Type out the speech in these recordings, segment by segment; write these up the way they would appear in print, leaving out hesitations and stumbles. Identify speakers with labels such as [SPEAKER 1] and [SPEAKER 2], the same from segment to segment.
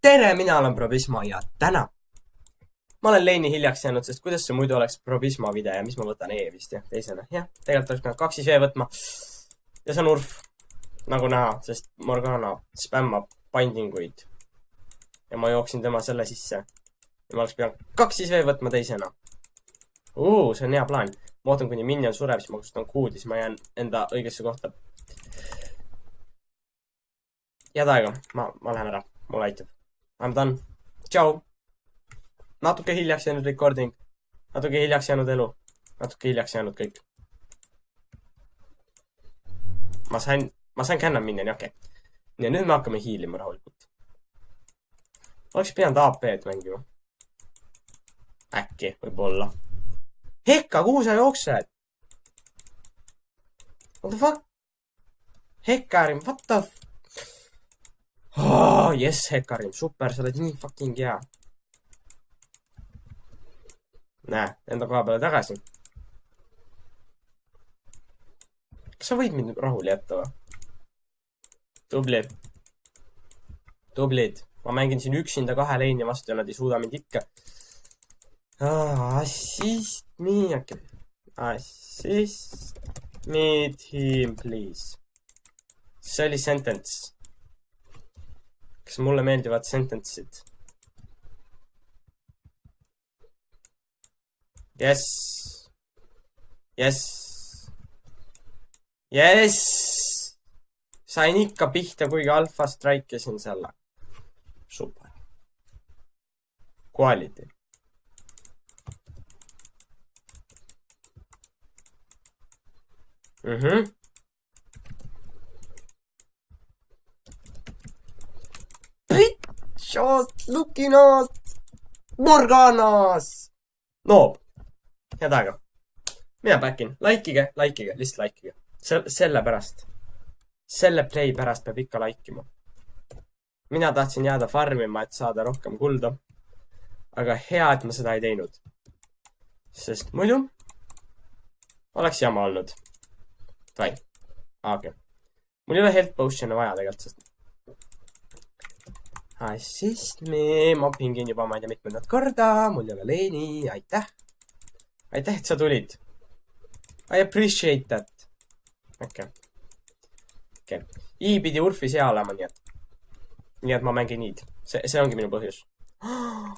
[SPEAKER 1] tere, mina olen Probisma ja täna ma olen Leini hiljaks jäänud, sest kuidas see muidu oleks Probisma video ja mis ma võtan E vist jah, teisena. Jah, tegelikult oleks pidanud 2 V võtma. Ja see on urf. Nagu näha, sest Morgana spämmab bindinguid. Ja ma jooksin tema selle sisse. Ja ma oleks pidanud 2 V võtma teisena. See on hea plaan. Ma ootan kuni minion sureb, siis ma kustutan Q-d, siis ma jään enda õigesse kohta. Jääd aega. Ma lähen ära. Mulle aitab. I'm done. Ciao. Natuke hiljaks jäänud recording. Natuke hiljaks jäänud elu. Natuke hiljaks jäänud kõik. Ma sain känna minna, nii okei. Ja nüüd me hakkame hiilima rahulikult. Oleks pidanud AP-d mängima. Äkki, võib-olla. Hekka, kuhu sa jooksed? What the fuck? Hekkarim, what the f... Yes, Hekkarim, super, sa oled nii fucking hea. Näe, enda koha peale tagasi. Kas sa võid mind rahul jätta või? Tubli. Tublid. Ma mängin siin üksinda 2 leini vastu ja nad ei suuda mind ikka. Assist me, okay. Assist me team, please. See oli sentence. Kas mulle meeldivad sentence'id? Yes. Yes. Yes. Sain ikka pihta, kuigi alfa strike'isin selle. Super. Quality. Bitch, looking at Morganas. Noob. Head aega. Mina backin. Likeige, lihtsalt likeige. Selle pärast. Selle play pärast peab ikka laikima. Mina tahtsin jääda farmima, et saada rohkem kulda. Aga hea, et ma seda ei teinud. Sest muidu oleks jama olnud. Vai. Okay. Mul ei ole health potion'e vaja tegelikult, sest... Assist me. Ma pingin juba ma ei tea mitmendat korda. Mul ei ole leini. Aitäh. Aitäh, et sa tulid. I appreciate that. Okei. I pidi urfis hea olema, nii et ma mängin niid. See ongi minu põhjus.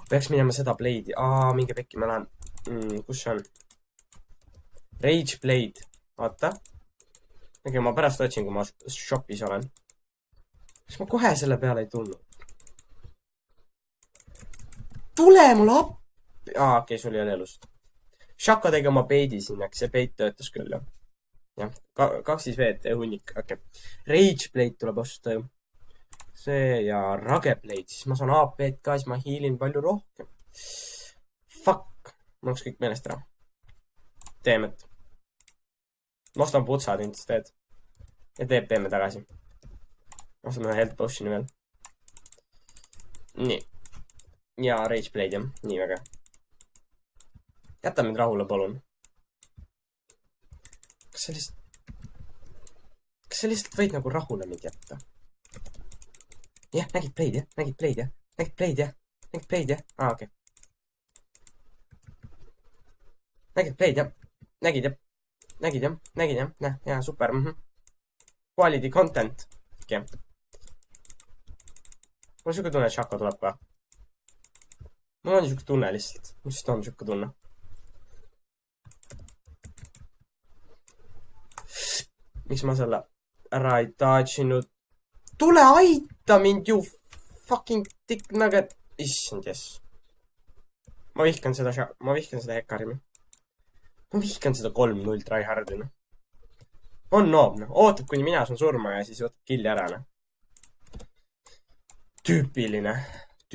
[SPEAKER 1] Peaks minema seda blade'i. Mingi pekki ma lähen. Kus see on? Rage blade. Oota. Ma pärast otsin, kui ma shopis olen. Kas ma kohe selle peale ei tulnud? Tule mulle appi! Okei, sul ei ole elust. Shaka tegi oma beidi sinna, see beid töötas küll, jah. Jah, 2 V-d hunnik, okei. Rage blade tuleb osta ju. See ja rage blade, siis ma saan AP-d ka, siis ma hiilin palju rohkem. Fuck! Mul oleks kõik meelest ära. Teemet. Ma ostan putsad instead. Ja teeb teeme tagasi. Ostan ühe health potion'i veel. Nii. Ja rage blade, jah. Nii väga. Jäta mind rahule, palun. Kas sa lihtsalt võid nagu rahule mind jätta? Jah, nägid play'd, jah? Nägid play'd, jah? Nägid play'd, jah? Nägid play'd, jah? Okei. Nägid play'd, jah? Nägid, jah? Nägid, jah? Nägid, jah? Näh, jaa, super. Quality content. Okei. Mul on siuke tunne, et Shaka tuleb ka. Mul on siuke tunne lihtsalt. Mis on siuke tunne? Miks ma selle ära ei taatšinud? Tule aita mind, you fucking dick nugget. Issand, jess. Ma vihkan seda Hekkarimi. Ma vihkan seda 3-0 tryhardina. On noob, noh. Ootab, kuni mina saan surma ja siis võtab killi ära, noh.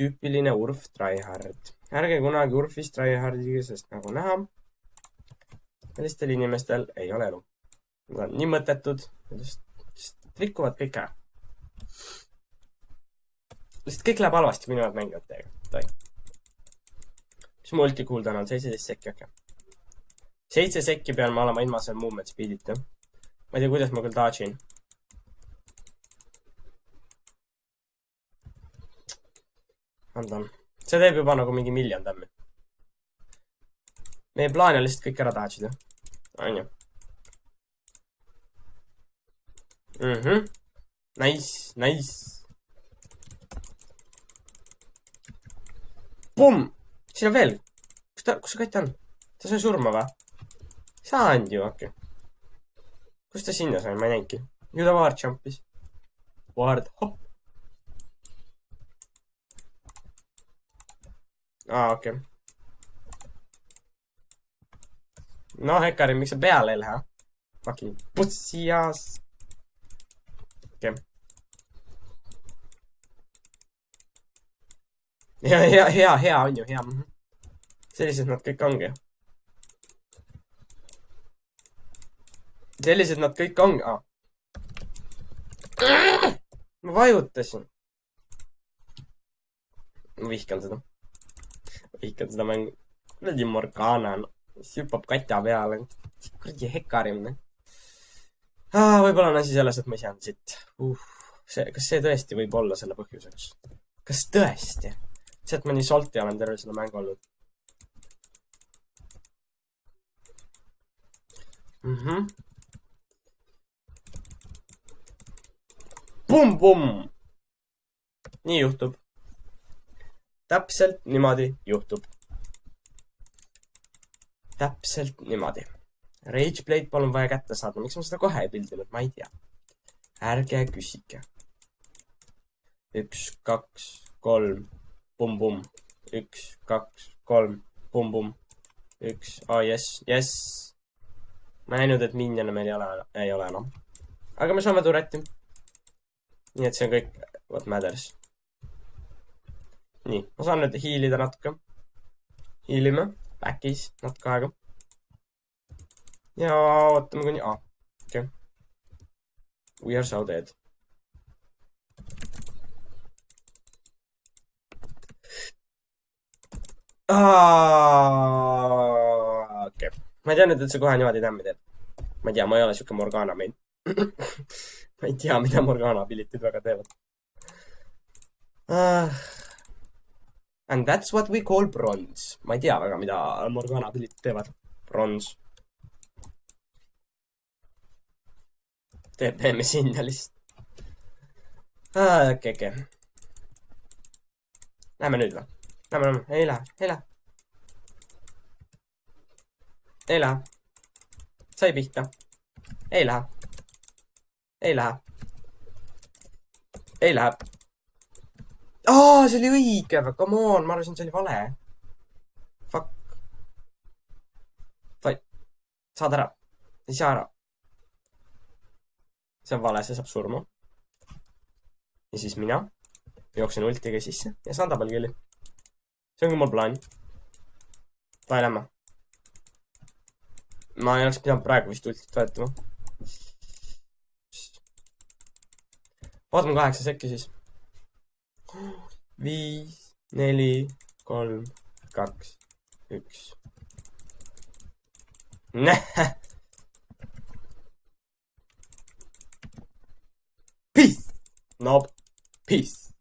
[SPEAKER 1] Tüüpiline urf tryhard. Ärge kunagi urfis tryhardiga, sest nagu näha, sellistel inimestel ei ole elu. Nad on nii mõttetud, lihtsalt rikuvad kõik ära. Lihtsalt kõik läheb halvasti, kui nemad mängivad teiega. Mis mu ulti cooldown on? 17 sekki, okei. 7 sekki pean ma olema ilma seal movement speedita. Ma ei tea, kuidas ma küll dodge'in. andan. See teeb juba nagu mingi miljon tämmi. Meie plaan on lihtsalt kõik ära tahtsid, jah? On ju? Nice, nice. Pumm! Siin on veel. Kus see katt on? Ta sai surma või? Saanud ju, okei. Kus ta sinna sai? Ma ei näinudki. Ju ta Ward jumpis. Ward, hopp. Okei. No, Hekari, miks sa peale ei lähe? Fucking putsias. Okei. Hea on ju, hea. Sellised nad kõik ongi. Sellised nad kõik ongi. Ma vajutasin. Ma vihkan seda. Vihkan seda mängu. Kuradi Morgana. Hüppab katja peale. Kuradi Hekarim. Võib-olla on asi selles, et ma ei saanud siit. Kas see tõesti võib olla selle põhjuseks? Kas tõesti? See, et ma nii salti olen terve seda mängu olnud. Pumm! Nii juhtub. Täpselt niimoodi juhtub. Täpselt niimoodi. Rageblade palun vaja kätte saada. Miks ma seda kohe ei pildinud? Ma ei tea. Ärge küsige. 1, 2, 3. Pumm. 1, 2, 3. Pumm. 1. Yes. Ma näinud, et minjane meil ei ole enam. Aga me saame turetti. Nii et see on kõik what matters. Nii, ma saan nüüd hiilida natuke. Hiilime. Backis natuke aega. Ja ootame kuni... okei. We are so dead. Okei. Ma ei tea nüüd, et see kohe niimoodi tämmi teeb. Ma ei tea, ma ei ole siuke Morgana meil. Ma ei tea, mida Morgana abilitid väga teevad. And that's what we call bronze. Ma ei tea väga, mida Morgana abilitid teevad. Bronze. Teeme sinna lihtsalt. Okei. Lähme nüüd või? Lähme. Ei lähe. Ei lähe. Sai pihta. Ei lähe. See oli õige. Come on, ma arvasin, see oli vale. Fuck. Saad ära. Ei saa ära. See on vale, see saab surma. Ja siis mina jooksen ultiga sisse ja saan tabelkilli. See ongi mul plaan. Vai lähme. Ma ei oleks pidanud praegu vist ultit võetama. Vaatame 8 sekki siis. 5, 4, 3, 2, 1. Peace! Nope. Peace.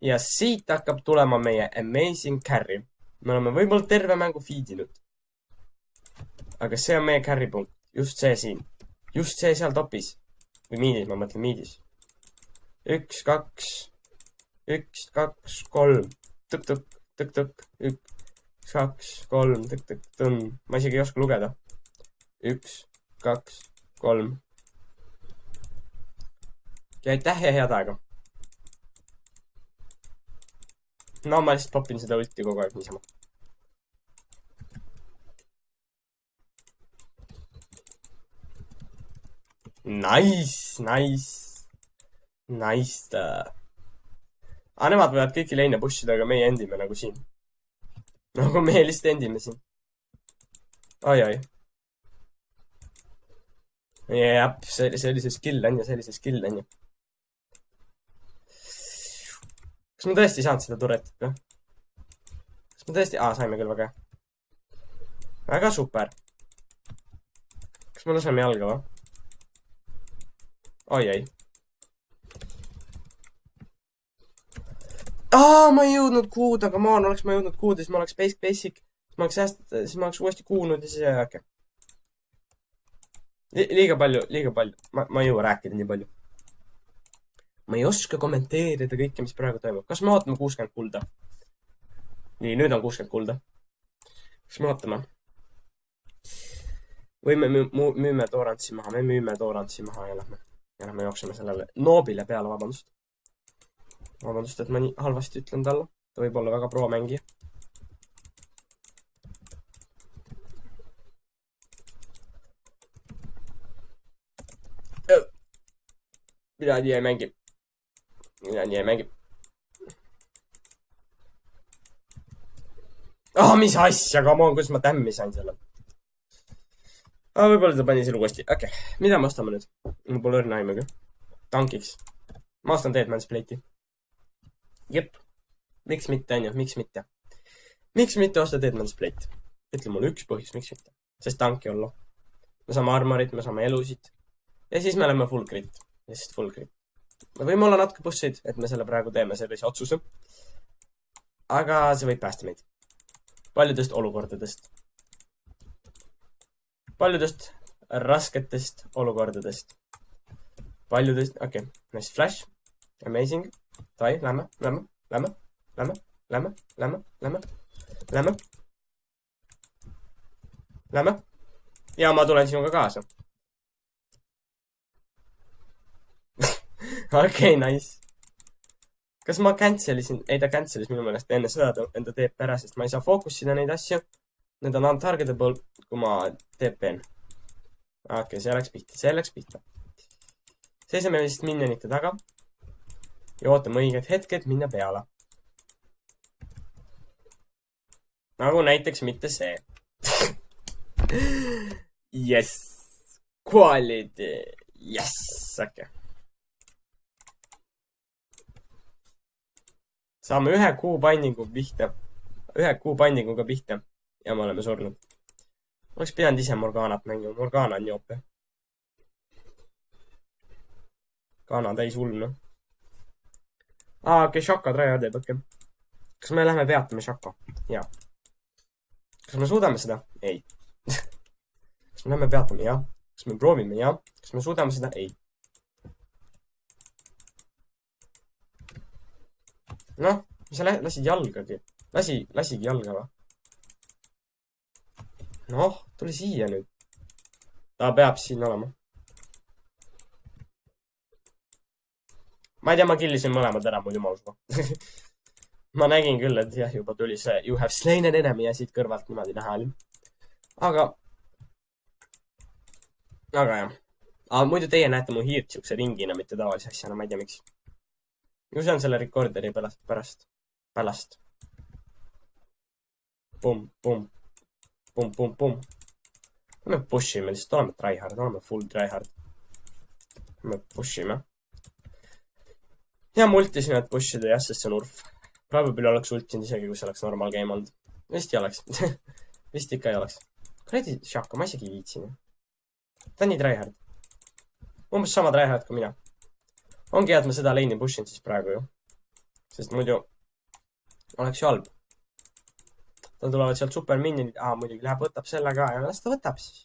[SPEAKER 1] Ja siit hakkab tulema meie amazing carry. Me oleme võib-olla terve mängu feedinud. Aga see on meie carry punkt. Just see siin. Just see seal topis. Või miidis, ma mõtlen miidis. 1, 2. 1, 2, 3. Tõk. 1, 2, 3. Tõk. Ma isegi ei oska lugeda. 1, 2, 3. Ja aitäh ja head aega. No ma lihtsalt popin seda ulti kogu aeg niisama. Nice. Nemad võivad kõiki leine pushida, aga meie endime nagu siin. Nagu meie lihtsalt endime siin. Oi. Jep, sellise skill on ju. Kas ma tõesti ei saanud seda turetit või? Kas ma tõesti... saime küll väga. Väga super. Kas me laseme jalga või? Oi. Ma ei jõudnud kuud, aga oleks ma jõudnud kuud, siis ma oleks basic, siis ma oleks uuesti kuulnud ja siis äkki. Liiga palju. Ma ei jõua rääkida nii palju. Ma ei oska kommenteerida kõike, mis praegu toimub. Kas me ootame 60 kulda? Nii, nüüd on 60 kulda. Kas me ootame? Või me müüme toorantsi maha? Me müüme toorantsi maha ja lähme jookseme sellele noobile peale, vabandust. Vabandust, et ma nii halvasti ütlen talle. Ta võib olla väga pro mängija. Mida nii ei mängi? Mis asja, come on, kuidas ma tämmi sain selle? Võib-olla ta pani selle uuesti. Okei, mida me ostame nüüd? Mul pole õrna aimugi. Tankiks. Ma ostan Deadman's Plate'i. Jep. Miks mitte, on ju? Miks mitte? Miks mitte osta Deadman's Plate? Ütle mulle üks põhjus, miks mitte. Sest tanki olla. Me saame armorit, me saame elusid. Ja siis me oleme full crit. Lihtsalt full crit. Me võime olla natuke bussid, et me selle praegu teeme sellise otsuse. Aga see võib päästa meid. Paljudest olukordadest. Paljudest rasketest olukordadest. Paljudest, okei. Nice flash. Amazing. Tai, lähme. Ja ma tulen sinuga kaasa. Okei, nice. Kas ma cancelisin? Ei, ta cancelis minu meelest enne seda enda teeb ära, sest ma ei saa fookusida neid asju. Need on untargetable, kui ma TP-n. Okei, see läks pihta. Seisame vist minionite taga. Ja ootame õiged hetked minna peale. Nagu näiteks mitte see. Yes. Quality. Yes. Okei. Saame ühe kuu pandinguga pihta. Ja me oleme surnud. Oleks pidanud ise Morganat mängima. Morgana on joope. Kana täis hullu. Okei, Shaka tryhard teeb, okei. Kas me lähme peatame Shaka? Jaa. Kas me suudame seda? Ei. Kas me lähme peatame? Jaa. Kas me proovime? Jaa. Kas me suudame seda? Ei. Noh, sa lasid jalgagi. Lasigi jalga va? Noh, tuli siia nüüd. Ta peab siin olema. Ma ei tea, ma killisin mõlemad ära, mul jumal suva. Ma nägin küll, et jah, juba tuli see you have slain an enemy ja siit kõrvalt niimoodi näha oli. Aga jah. Muidu teie näete mu hiirt siukse ringina, mitte tavalise asjana, ma ei tea miks. Ju see on selle recorderi pärast. Pum. Me pushime, lihtsalt oleme tryhard, oleme full tryhard. Me pushime. Ja multisin, et pushida jah, sest see on urf. Probably oleks ultinud isegi, kui see oleks normal game olnud. Vist ei oleks. Vist ikka ei oleks. Kuradi Shaka, ma isegi ei viitsin. Ta on nii tryhard. Umbes sama tryhard kui mina. Ongi hea, et ma seda lane'i pushin siis praegu ju. Sest muidu oleks ju halb. Tal tulevad sealt super minionid. Muidugi läheb, võtab selle ka ja las ta võtab siis.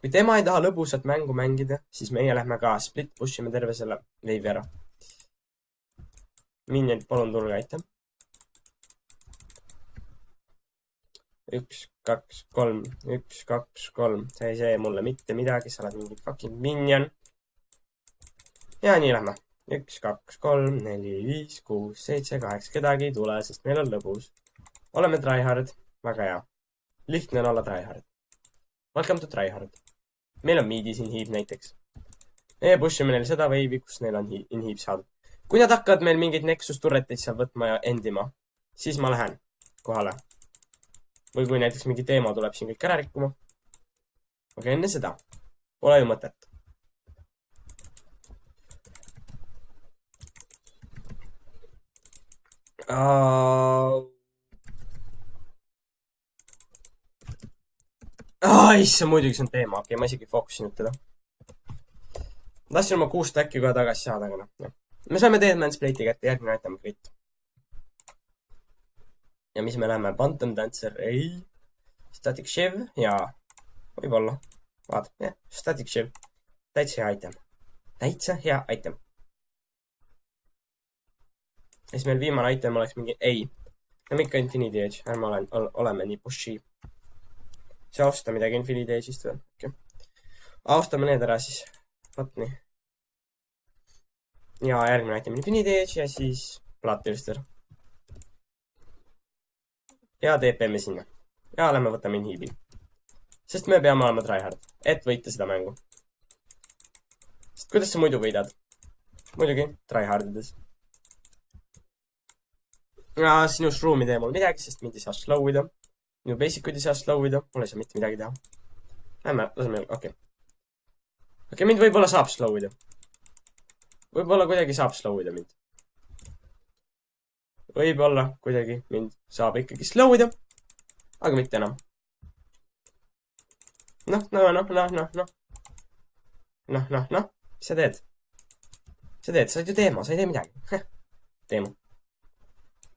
[SPEAKER 1] Kui tema ei taha lõbusat mängu mängida, siis meie lähme ka split pushime terve selle veivi ära. Minionid, palun tulge, aitäh. 1, 2, 3. 1, 2, 3. See ei see mulle mitte midagi, sa oled mingi fucking minion. Ja nii lähme. 1, 2, 3, 4, 5, 6, 7, 8. Kedagi ei tule, sest meil on lõbus. Oleme tryhard. Väga hea. Lihtne on olla tryhard. Welcome to tryhard. Meil on midis inhib näiteks. Meie pushime neil seda veivi, kus neil on inhib saadud. Kui nad hakkavad meil mingid Nexus turreteid seal võtma ja endima, siis ma lähen kohale. Või kui näiteks mingi teema tuleb siin kõik ära rikkuma. Aga enne seda pole ju mõtet. Issa, muidugi see on teema. Okei, ma isegi fookusin nüüd teda. Lasin oma 6 stacki kohe tagasi saada, aga noh. Me saime Deadman's Plate'i kätte, järgmine item crit. ja mis me näeme? Phantom Dancer, ei. Static Shiv ja võib-olla. Vaata, jah, Static Shiv. Täitsa hea item. Täitsa hea item. Ja siis meil viimane item oleks mingi, ei. Lähme ikka Infinity Age, ärme oleme nii pushy. See osta midagi Infinity Age'ist veel. Okay. Ostame need ära siis. Võt nii. Ja järgmine item Infinity Age ja siis Bloodthirster. Ja TP-me sinna. Ja lähme võtame inhibi. Sest me peame olema tryhard, et võita seda mängu. Sest kuidas sa muidu võidad? Muidugi, tryhardides. Ja sinu shroom ei tee mul midagi, sest mind ei saa slow'ida. Minu basic ud ei saa slow'ida, mul ei saa mitte midagi teha. Lähme, laseme, okei. Okei, mind võib-olla saab slow'ida. Võib-olla kuidagi saab slow'ida mind. Võib-olla kuidagi mind saab ikkagi slow'ida. Aga mitte enam. Noh. Mis sa teed? Sa said ju teema, sa ei tee midagi. Teema.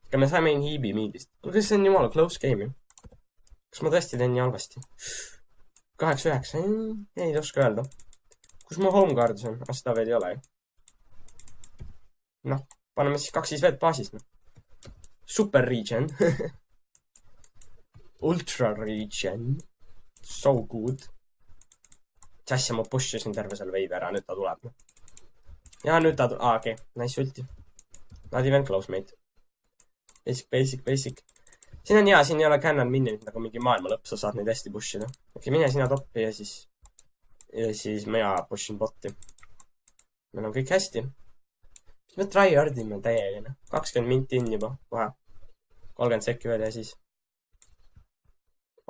[SPEAKER 1] Aga me saime inhibi miidist. Kuulge, see on jumala close game ju. Kas ma tõesti teen nii halvasti? 8-9, ei oska öelda. Kus mu home guards on? Seda veel ei ole ju. Noh, paneme siis 2 siis veel baasis. Super regen. Ultra regen. So good. See asja ma pushasin terve selle veidi ära, nüüd ta tuleb. Ja nüüd ta tuleb. Okei. Nice ulti. Not even close, mate. Basic. Siin on hea, siin ei ole cannon minionit nagu mingi maailma lõpp, sa saad neid hästi pushida. Okei, mine sina toppi ja siis mina pushin botti. Meil on kõik hästi. Mis me tryhardime täieline? 20 minti in juba, kohe. 30 sekki veel ja siis.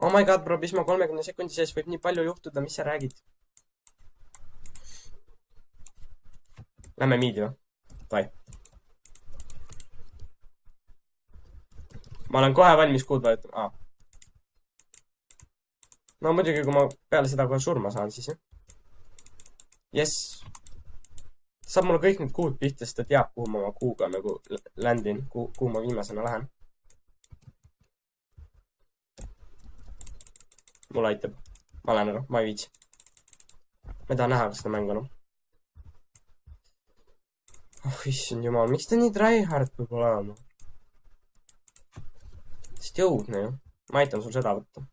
[SPEAKER 1] Oh my god, bro, mis ma 30 sekundi sees võib nii palju juhtuda, mis sa räägid? Lähme miidi või? Vai. Ma olen kohe valmis kuud vajutama. No muidugi, kui ma peale seda kohe surma saan, siis jah. Yes. Saab mulle kõik need kuud pihta, sest ta teab, kuhu ma oma kuuga nagu ländin, kuhu ma viimasena lähen. Mulle aitab. Ma lähen ära, ma ei viitsi. Ma ei taha näha, kas seda mängu enam. Oh, issand jumal, miks ta nii tryhard peab olema? Sest jõudne ju. Ma aitan sul seda võtta.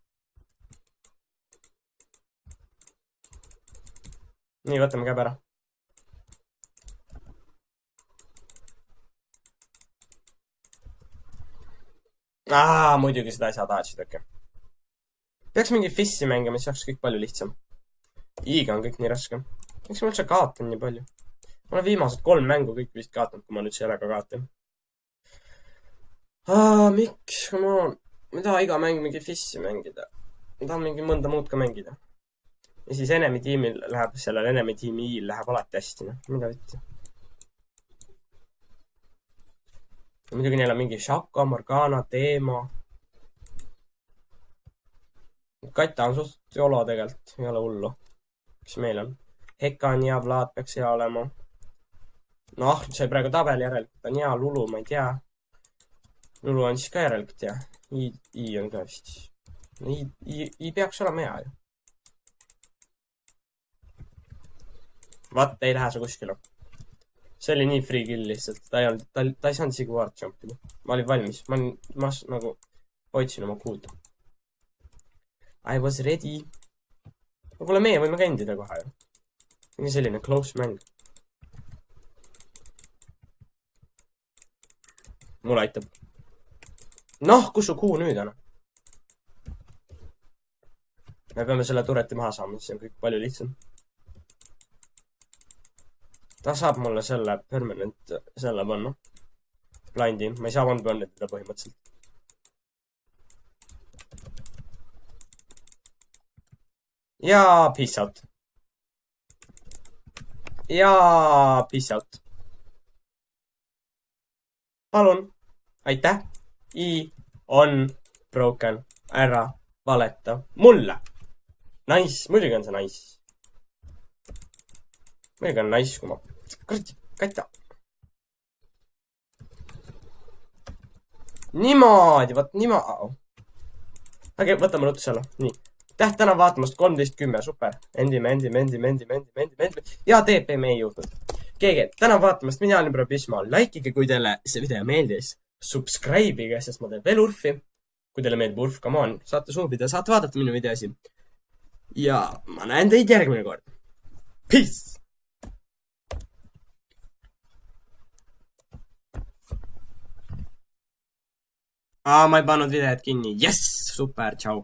[SPEAKER 1] Nii, võtame käib ära. Muidugi seda asja tahtsid, okei. Peaks mingi fissi mängima, mis oleks kõik palju lihtsam. I-ga on kõik nii raske. Miks ma üldse kaotan nii palju? Ma olen viimased 3 mängu kõik vist kaotanud, kui ma nüüd sellega kaotan. Miks? Ma taha iga mäng mingi fissi mängida. Ma tahan mingi mõnda muud ka mängida. Ja siis enemy tiimil läheb, sellel enemy tiimi I-l läheb alati hästi. Mida võtti? Muidugi neil on mingi Shaka, Morgana, teema. Katta on suht jolo tegelikult, ei ole hullu. Kes meil on? Hekan ja Vlad peaks hea olema. No Ahrud sai praegu tabeli järelikult, on hea, Lulu, ma ei tea. Lulu on siis ka järelikult hea. I on ka vist. I peaks olema hea ju. Vaat, ei lähe see kuskile. See oli nii free kill lihtsalt. Ta ei saanud isegi ward jumpida. Ma olin valmis. Ma nagu hoidsin oma kuud. I was ready. No kuule, meie võime ka endida kohe ju. Nii selline close mäng. Mulle aitab. Noh, kus su kuu nüüd on? Me peame selle tureti maha saama, siis on kõik palju lihtsam. Ta saab mulle selle permanent selle panna. Blindi. Ma ei saa one-burn teda põhimõtteliselt. Ja peace out. Ja peace out. Palun. Aitäh. I on broken. Ära valeta mulle. Nice. Muidugi on see nice. Muidugi on nice, kui ma... Kuradi, katta. niimoodi, vot niimoodi. okei, võtame ruttu alla. nii. Täht täna vaatamast 13:10, super. Endime. ja TP me ei jõudnud. keegi, täna vaatamast, mina olin Probismo. Likeige, kui teile see video meeldis. Subscribe'ige, sest ma teen veel urfi. Kui teile meeldib urf, come on, saate suubida, saate vaadata minu videosi. ja ma näen teid järgmine kord. Peace! ma ei pannud videot kinni. Jess! Super, tšau!